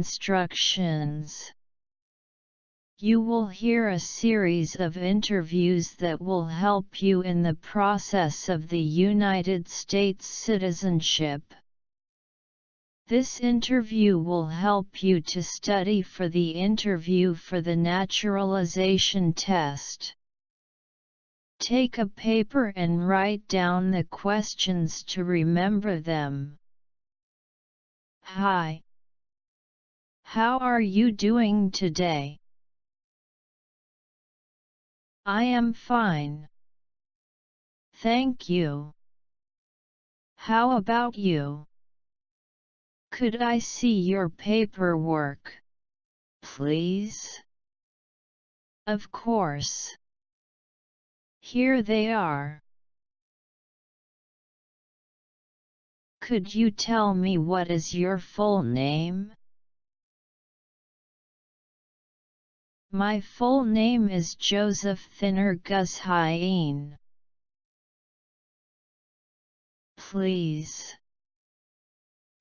instructions. You will hear a series of interviews that will help you in the process of the United States citizenship. This interview will help you to study for the interview for the naturalization test. Take a paper and write down the questions to remember them. Hi. How are you doing today? I am fine. Thank you. How about you? Could I see your paperwork, please? Of course. Here they are. Could you tell me what is your full name? My full name is Joseph Thinner Gus Hyen. Please.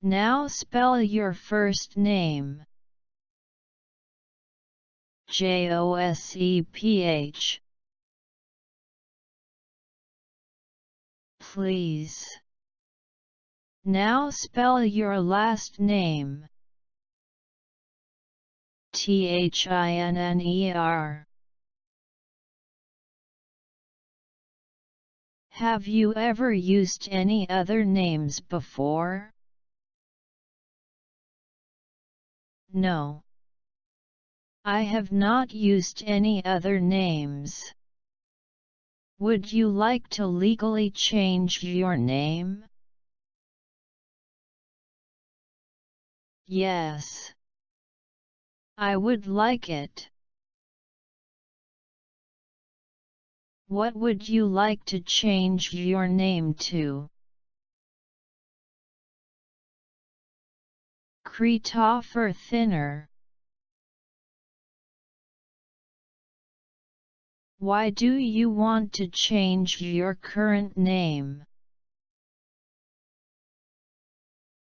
Now spell your first name. Joseph. Please. Now spell your last name. Thinner. Have you ever used any other names before? No. I have not used any other names. Would you like to legally change your name? Yes. I would like it. What would you like to change your name to? Christopher Thinner. Why do you want to change your current name?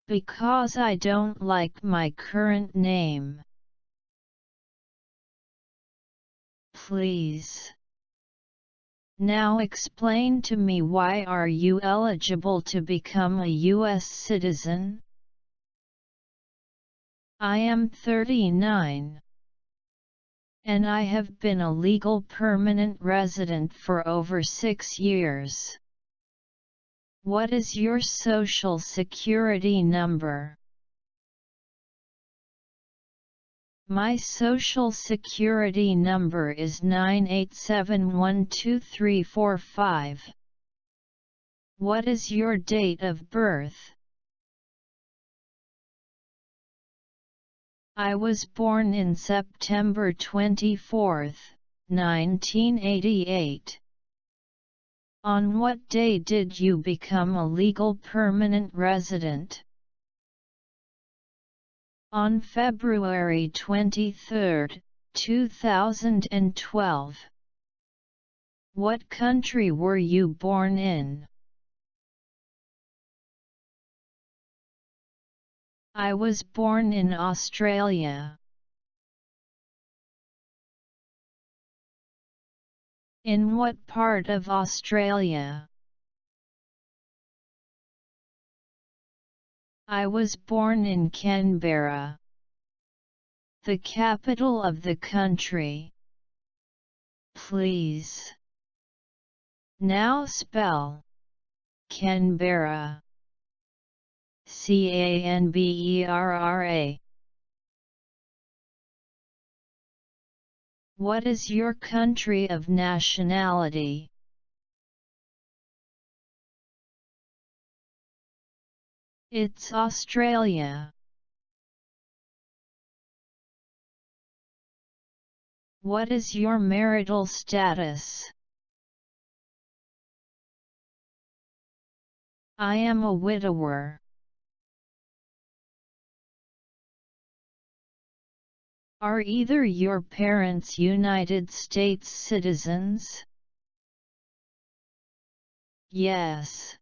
Because I don't like my current name. Please. Now explain to me, why are you eligible to become a U.S. citizen? I am 39. And I have been a legal permanent resident for over 6 years. What is your social security number? My social security number is 987123445. What is your date of birth? I was born in September 24, 1988. On what day did you become a legal permanent resident? On February 23, 2012. What country were you born in? I was born in Australia. In what part of Australia? I was born in Canberra, the capital of the country. Please. Now spell Canberra. Canberra. What is your country of nationality? It's Australia. What is your marital status? I am a widower. Are either your parents United States citizens? Yes.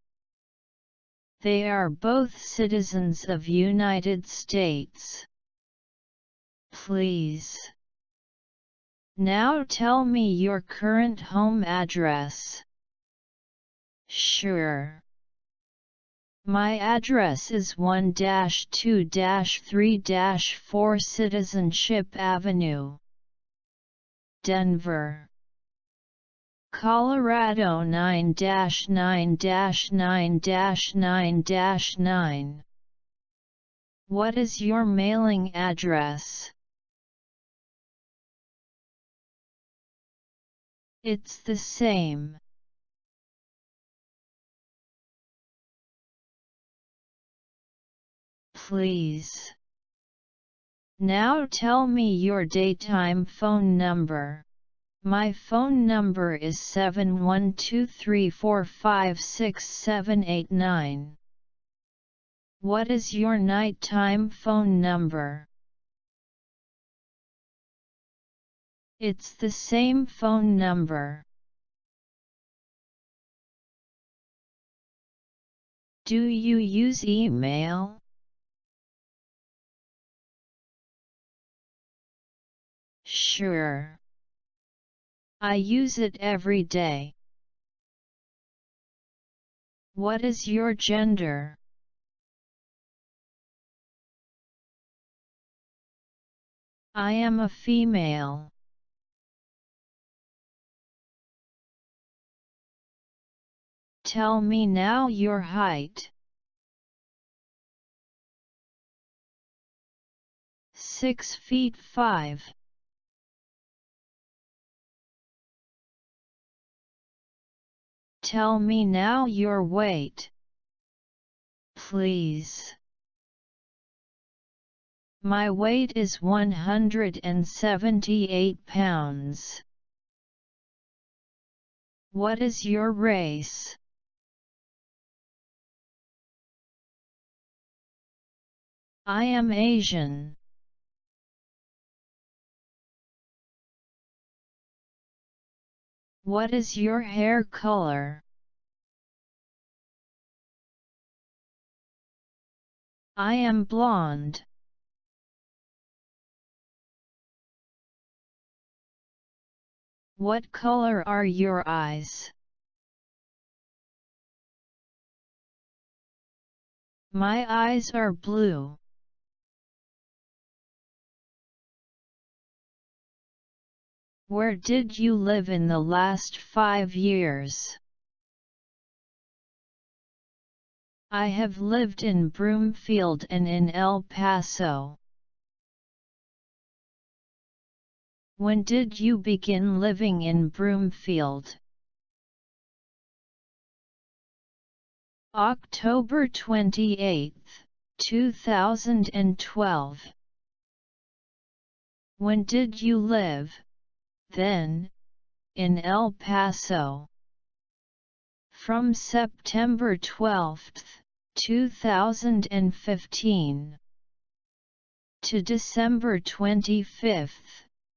They are both citizens of United States. Please. Now tell me your current home address. Sure. My address is 1-2-3-4 Citizenship Avenue, Denver, Colorado 9-9-9-9-9. What is your mailing address? It's the same. Please. Now tell me your daytime phone number. My phone number is 71234568789. What is your nighttime phone number? It's the same phone number. Do you use email? Sure. I use it every day. What is your gender? I am a female. Tell me now your height. 6'5". Tell me now your weight. Please. My weight is 178 pounds. What is your race? I am Asian. What is your hair color? I am blonde. What color are your eyes? My eyes are blue. Where did you live in the last 5 years? I have lived in Broomfield and in El Paso. When did you begin living in Broomfield? October 28, 2012. When did you live, then, in El Paso? From September 12, 2015 to December 25,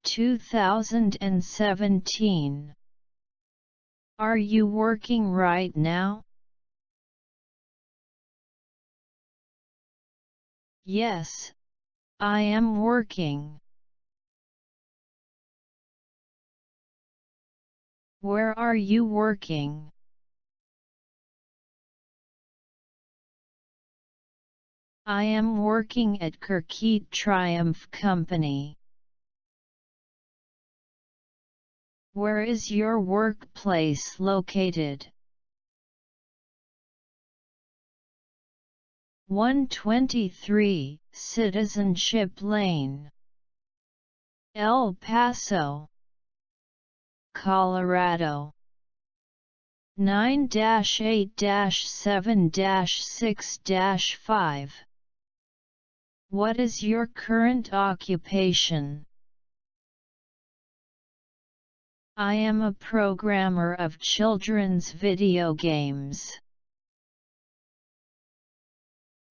2017. Are you working right now? Yes, I am working. Where are you working? I am working at Kirkheat Triumph Company. Where is your workplace located? 123 Citizenship Lane, El Paso, Colorado 9-8-7-6-5. What is your current occupation? I am a programmer of children's video games.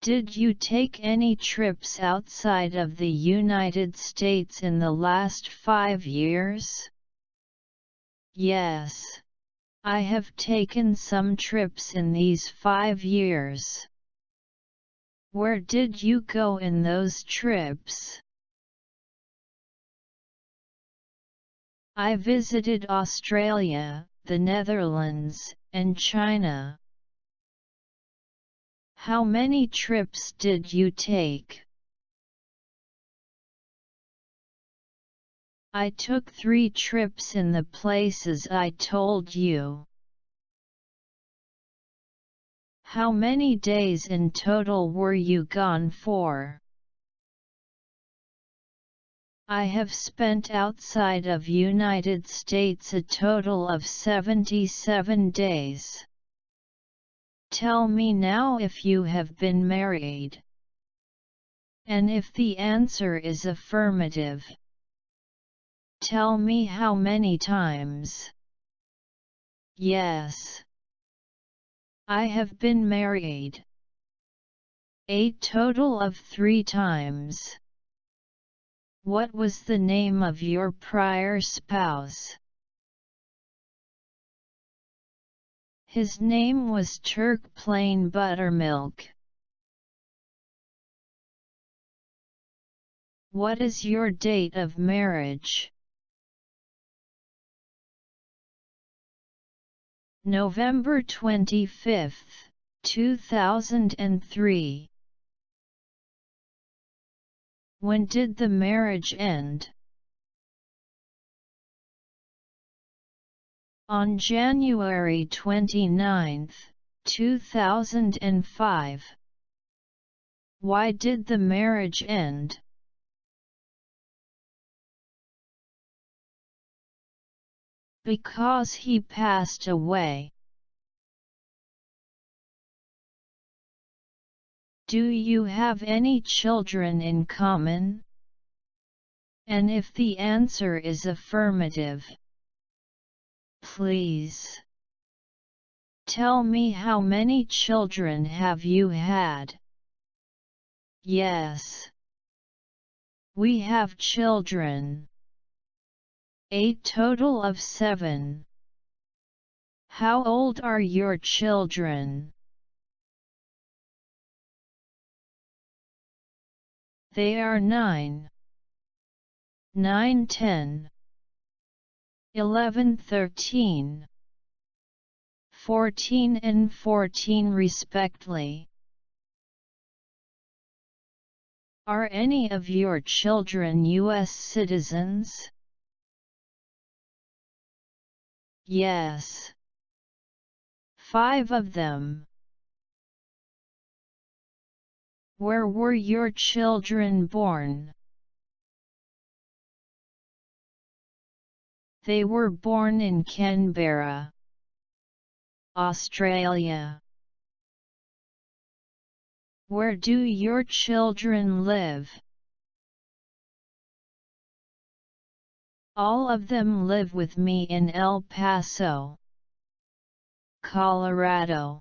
Did you take any trips outside of the United States in the last 5 years? Yes. I have taken some trips in these 5 years. Where did you go in those trips? I visited Australia, the Netherlands, and China. How many trips did you take? I took 3 trips in the places I told you. How many days in total were you gone for? I have spent outside of United States a total of 77 days. Tell me now if you have been married. And if the answer is affirmative, tell me how many times. Yes. I have been married. A total of 3 times. What was the name of your prior spouse? His name was Turk Plain Buttermilk. What is your date of marriage? November 25, 2003. When did the marriage end? On January 29, 2005. Why did the marriage end? Because he passed away. Do you have any children in common? And if the answer is affirmative, please tell me how many children have you had? Yes. We have children. A total of 7. How old are your children? They are 9, 10, 11, 13, 14 and 14 respectively. Are any of your children U.S. citizens? Yes. 5 of them. Where were your children born? They were born in Canberra, Australia. Where do your children live? All of them live with me in El Paso, Colorado.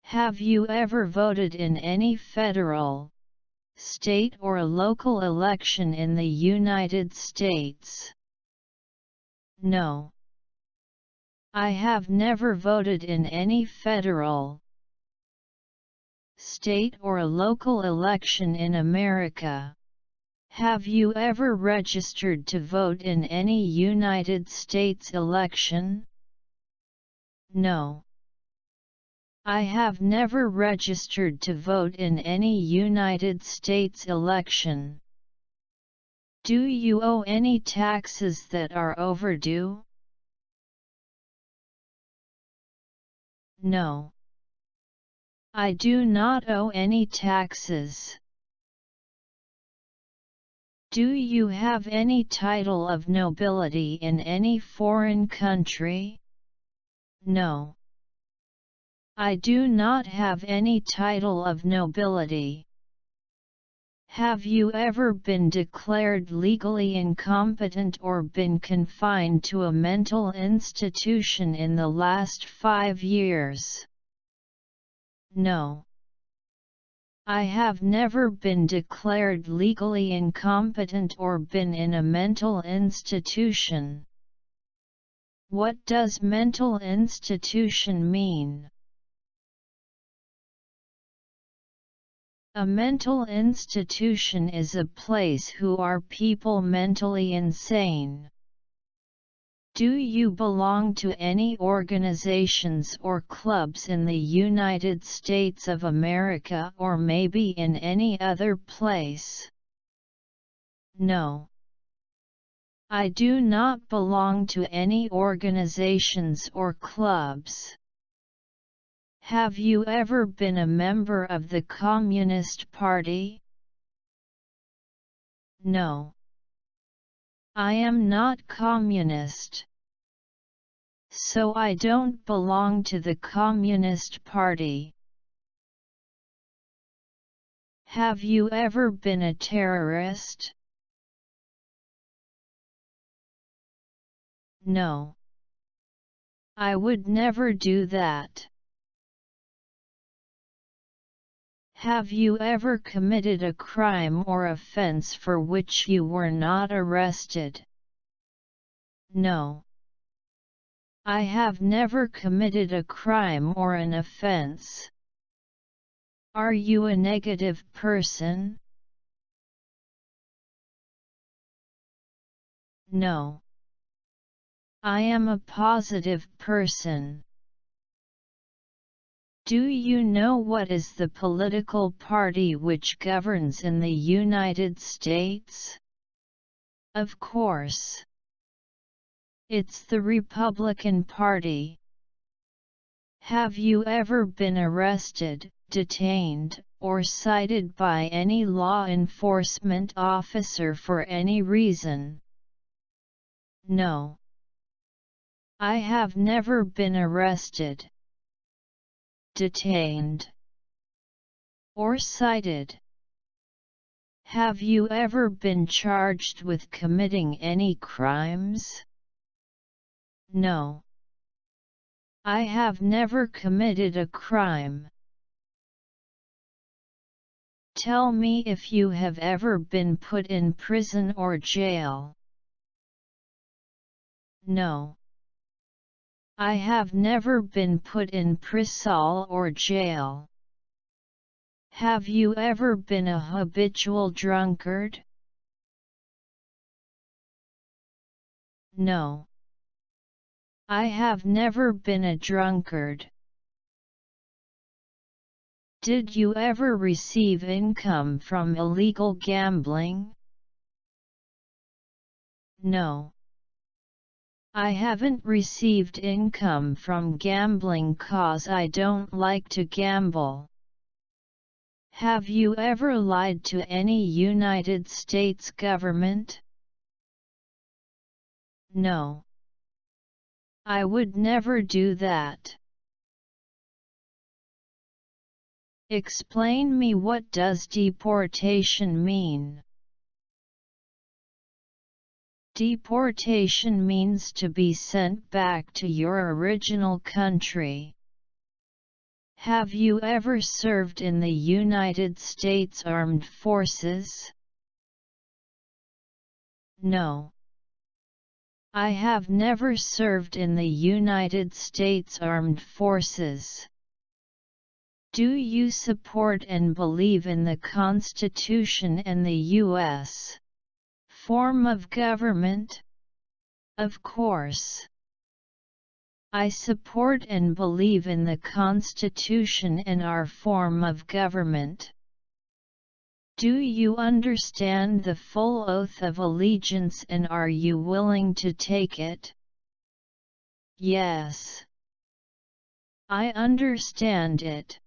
Have you ever voted in any federal, state or local election in the United States? No. I have never voted in any federal, state or local election in America. Have you ever registered to vote in any United States election? No. I have never registered to vote in any United States election. Do you owe any taxes that are overdue? No. I do not owe any taxes. Do you have any title of nobility in any foreign country? No. I do not have any title of nobility. Have you ever been declared legally incompetent or been confined to a mental institution in the last 5 years? No. I have never been declared legally incompetent or been in a mental institution. What does mental institution mean? A mental institution is a place who are people mentally insane. Do you belong to any organizations or clubs in the United States of America or maybe in any other place? No. I do not belong to any organizations or clubs. Have you ever been a member of the Communist Party? No. I am not communist. So I don't belong to the Communist Party. Have you ever been a terrorist? No. I would never do that. Have you ever committed a crime or offense for which you were not arrested? No. I have never committed a crime or an offense. Are you a negative person? No. I am a positive person. Do you know what is the political party which governs in the United States? Of course. It's the Republican Party. Have you ever been arrested, detained, or cited by any law enforcement officer for any reason? No. I have never been arrested, detained, or cited. Have you ever been charged with committing any crimes? No. I have never committed a crime. Tell me if you have ever been put in prison or jail. No. I have never been put in prison or jail. Have you ever been a habitual drunkard? No. I have never been a drunkard. Did you ever receive income from illegal gambling? No. I haven't received income from gambling cause I don't like to gamble. Have you ever lied to any United States government? No. I would never do that. Explain me, what does deportation mean? Deportation means to be sent back to your original country. Have you ever served in the United States Armed Forces? No. I have never served in the United States Armed Forces. Do you support and believe in the Constitution and the U.S. form of government? Of course. I support and believe in the Constitution and our form of government. Do you understand the full oath of allegiance and are you willing to take it? Yes. I understand it.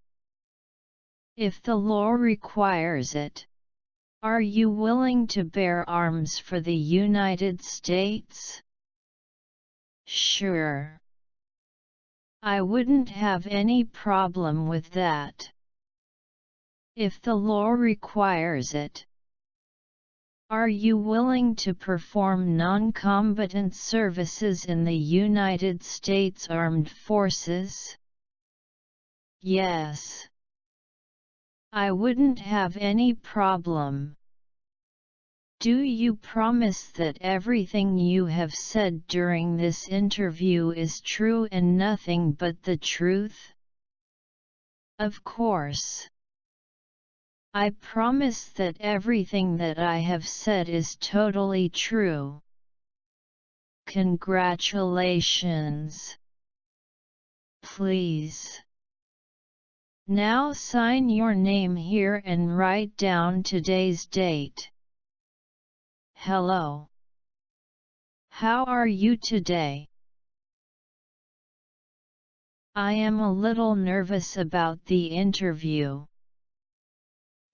If the law requires it, are you willing to bear arms for the United States? Sure. I wouldn't have any problem with that. If the law requires it. Are you willing to perform non-combatant services in the United States Armed Forces? Yes. I wouldn't have any problem. Do you promise that everything you have said during this interview is true and nothing but the truth? Of course. I promise that everything that I have said is totally true. Congratulations. Please. Now sign your name here and write down today's date. Hello. How are you today? I am a little nervous about the interview.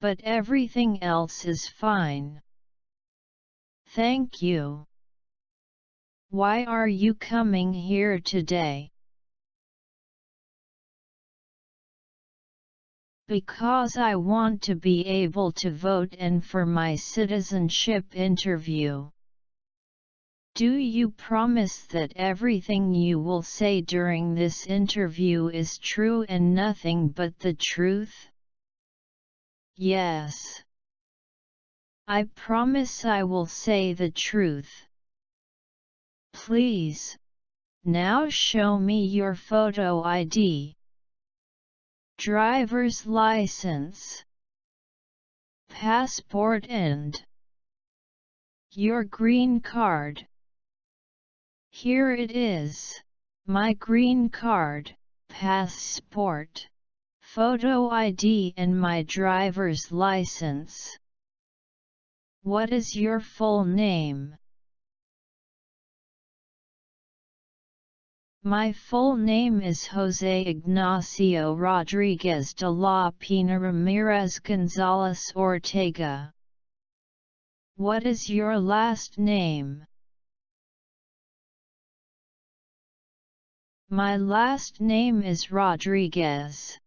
But everything else is fine. Thank you. Why are you coming here today? Because I want to be able to vote and for my citizenship interview. Do you promise that everything you will say during this interview is true and nothing but the truth? Yes. I promise I will say the truth. Please. Now show me your photo ID. Driver's license. Passport and your green card. Here it is. My green card, passport, photo ID and my driver's license. What is your full name? My full name is José Ignacio Rodríguez de la Pina Ramírez González Ortega. What is your last name? My last name is Rodríguez.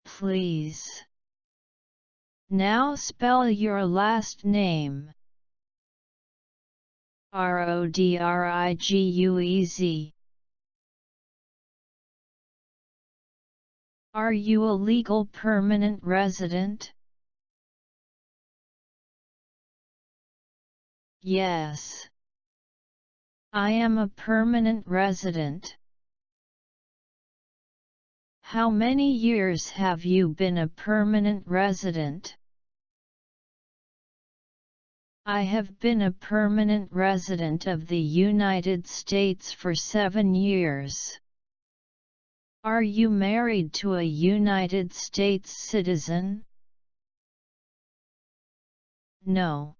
Please. Now spell your last name. Rodriguez. Are you a legal permanent resident? Yes. I am a permanent resident. How many years have you been a permanent resident? I have been a permanent resident of the United States for 7 years. Are you married to a United States citizen? No.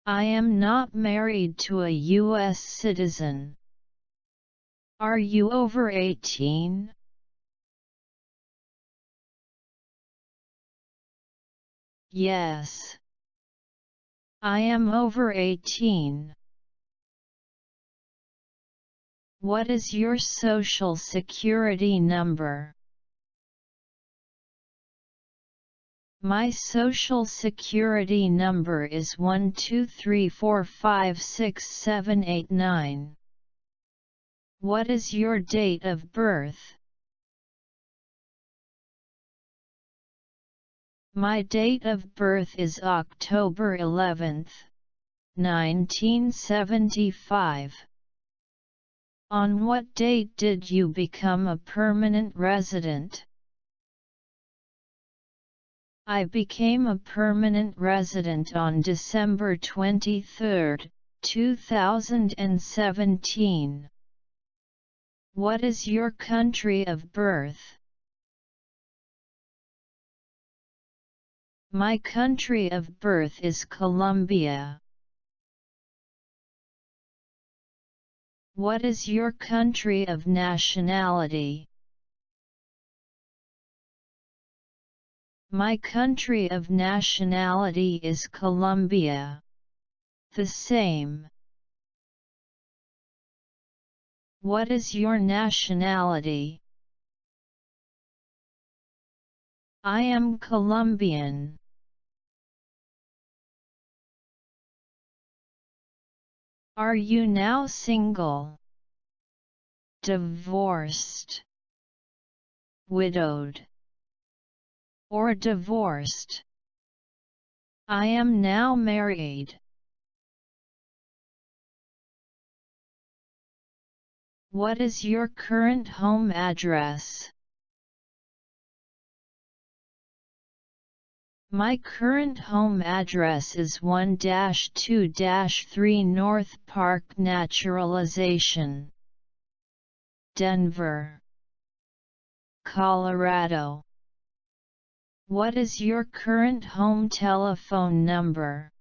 I am not married to a U.S. citizen. Are you over 18? Yes. I am over 18. What is your social security number? My social security number is 123456789. What is your date of birth? My date of birth is October 11th, 1975. On what date did you become a permanent resident? I became a permanent resident on December 23, 2017. What is your country of birth? My country of birth is Colombia. What is your country of nationality? My country of nationality is Colombia. The same. What is your nationality? I am Colombian. Are you now single? Divorced? Widowed? Or divorced? I am now married. What is your current home address? My current home address is 1-2-3 North Park Naturalization, Denver, Colorado. What is your current home telephone number?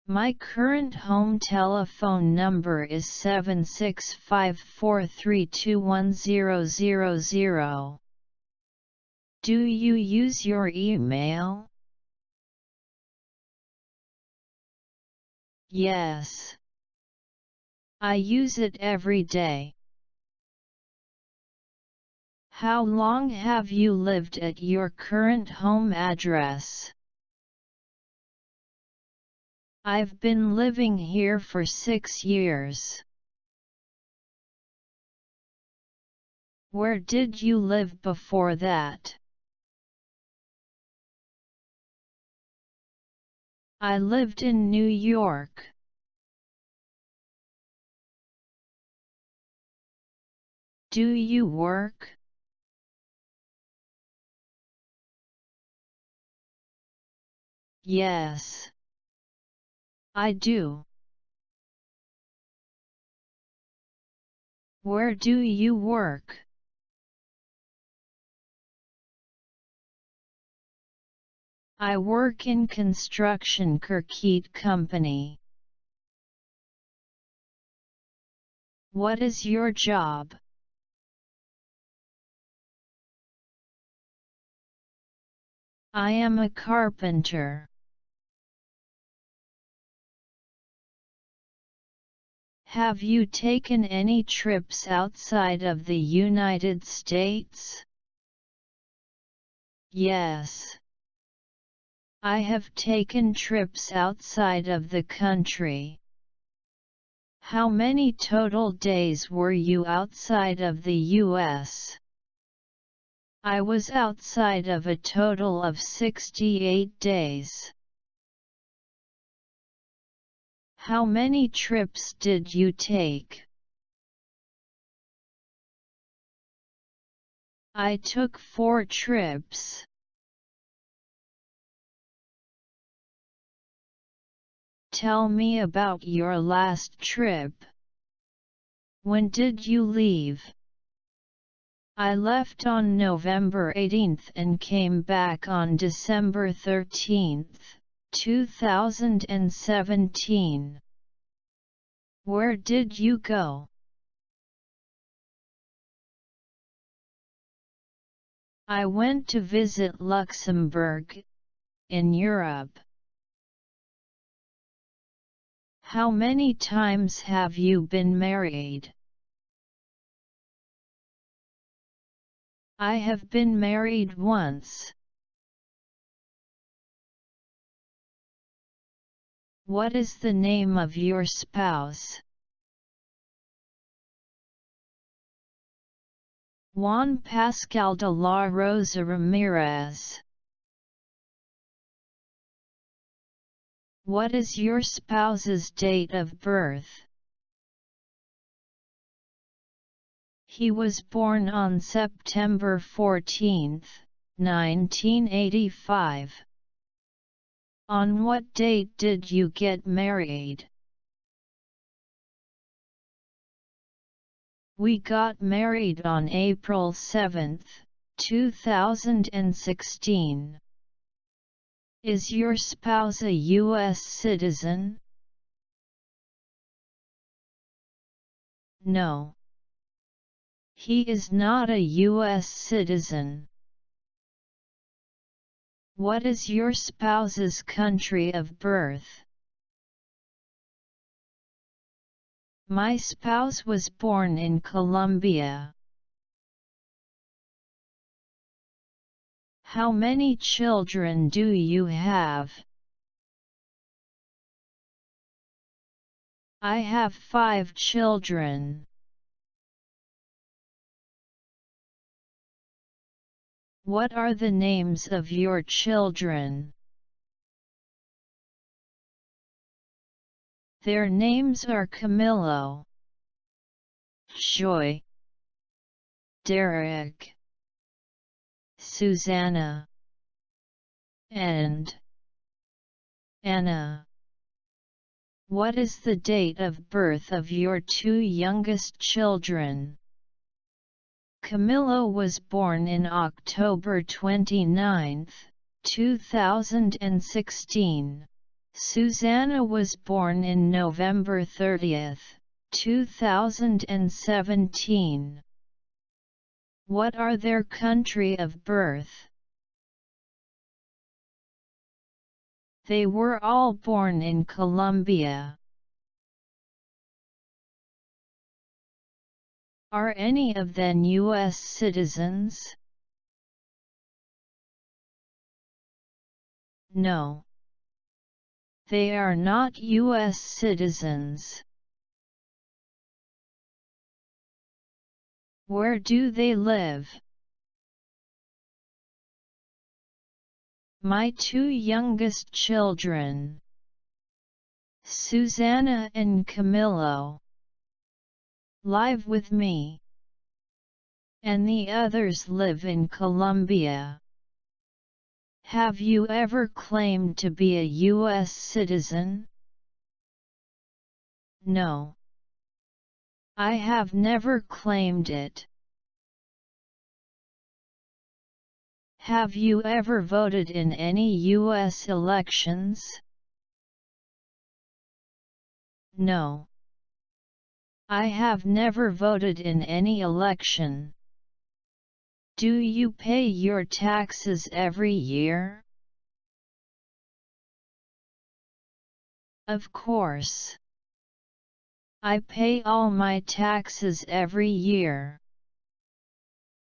My current home telephone number is 765432100. Do you use your email? Yes. I use it every day. How long have you lived at your current home address? I've been living here for 6 years. Where did you live before that? I lived in New York. Do you work? Yes. I do. Where do you work? I work in construction Kirkhead company. What is your job? I am a carpenter. Have you taken any trips outside of the United States? Yes. I have taken trips outside of the country. How many total days were you outside of the US? I was outside of a total of 68 days. How many trips did you take? I took 4 trips. Tell me about your last trip. When did you leave? I left on November 18th and came back on December 13th, 2017. Where did you go? I went to visit Luxembourg, in Europe. How many times have you been married? I have been married once. What is the name of your spouse? Juan Pascal de la Rosa Ramirez. What is your spouse's date of birth? He was born on September 14, 1985. On what date did you get married? We got married on April 7, 2016. Is your spouse a U.S. citizen? No. He is not a U.S. citizen. What is your spouse's country of birth? My spouse was born in Colombia. How many children do you have? I have 5 children. What are the names of your children? Their names are Camilo, Joy, Derek, Susanna and Anna. What is the date of birth of your two youngest children? Camillo was born in October 29, 2016. Susanna was born in November 30, 2017. What are their country of birth? They were all born in Colombia. Are any of them U.S. citizens? No. They are not U.S. citizens. Where do they live? My two youngest children, Susanna and Camillo, live with me, and the others live in Colombia. Have you ever claimed to be a U.S. citizen? No. I have never claimed it. Have you ever voted in any U.S. elections? No. I have never voted in any election. Do you pay your taxes every year? Of course. I pay all my taxes every year.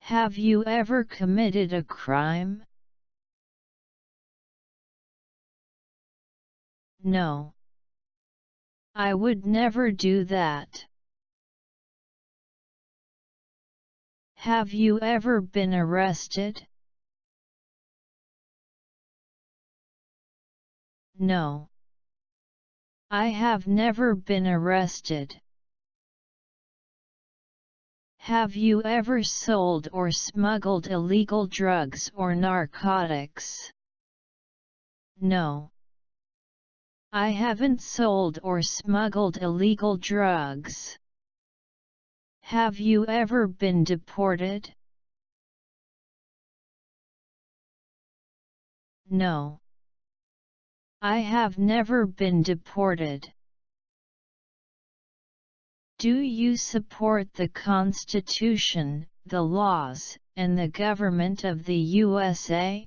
Have you ever committed a crime? No. I would never do that. Have you ever been arrested? No. I have never been arrested. Have you ever sold or smuggled illegal drugs or narcotics? No. I haven't sold or smuggled illegal drugs. Have you ever been deported? No. I have never been deported. Do you support the Constitution, the laws, and the government of the USA?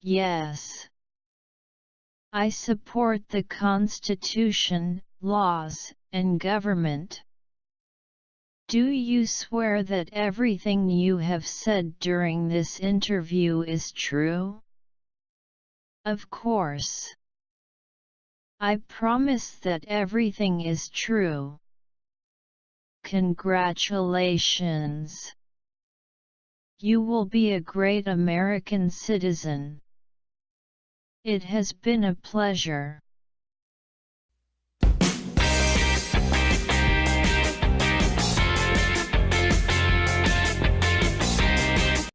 Yes. I support the Constitution, laws, and government. Do you swear that everything you have said during this interview is true? Of course. I promise that everything is true. Congratulations! You will be a great American citizen. It has been a pleasure.